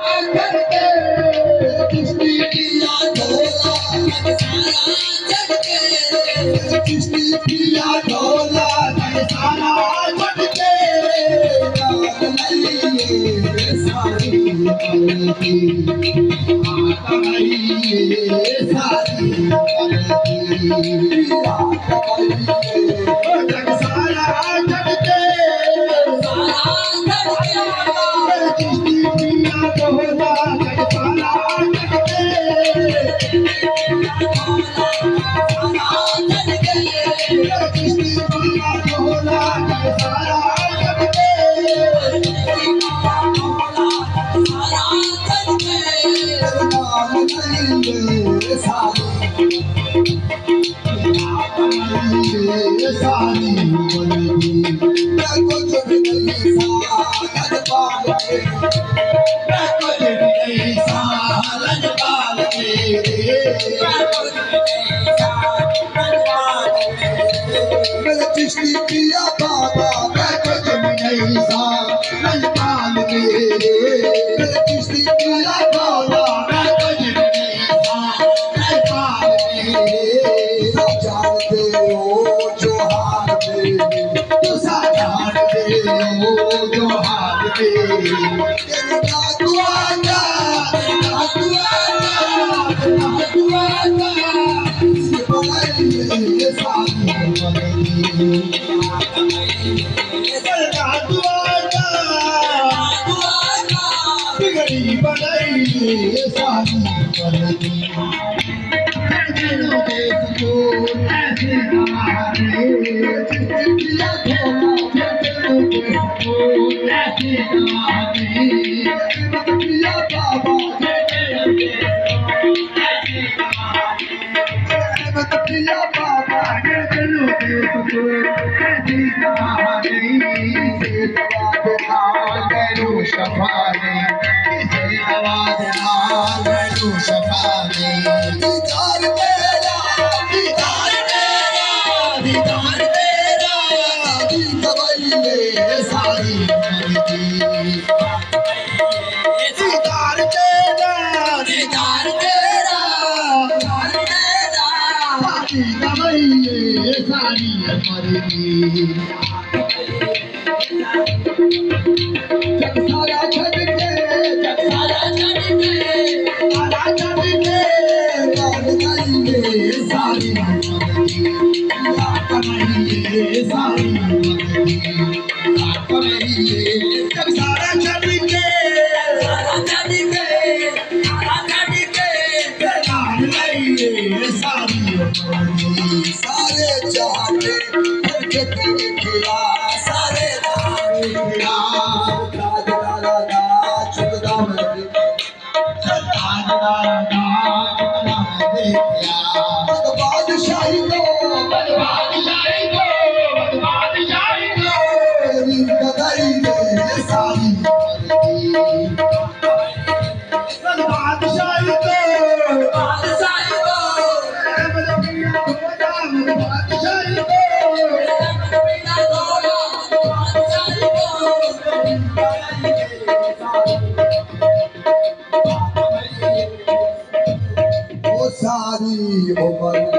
करके किस्ती पिया ढोला सारा झटके किस्ती पिया ढोला सारा झटके सारी की सारी सारा झटके किस्ती पिया ढोला सारा झटके किस्ती पिया ढोला सारा झटके सारी चिश्ती पिया बाबा मैं कुछ नहीं सा पाल मेरे चिश्ती पिया बाबा मैं कुछ नहीं सा पाल मेरे सब जानते हो जो हाल मेरे तो सब जानते हो जो हाल मेरे तेरा दुआगा बिगड़ी बनाई सारी पिया बाबा चलो शफाने शफाने दीदार तेरा दीदार तेरा दीदार तेरा दीदार सारी दीदार तेरा दीदार तेरा दीदार सारी मरदी सारा छड़ के सारा छड़ के सारा छड़ के गाल गाइए सारी मरदी कमाइए सारी मरदी कमाइए जब सारा छड़ के गाल गाइए सारी मरदी सारे जहां के खिला सारे बादशाही को बादशाही को बादशाही को बधाई दे सारी बादशाही को बादशाही को बादशाही को सारी उम्र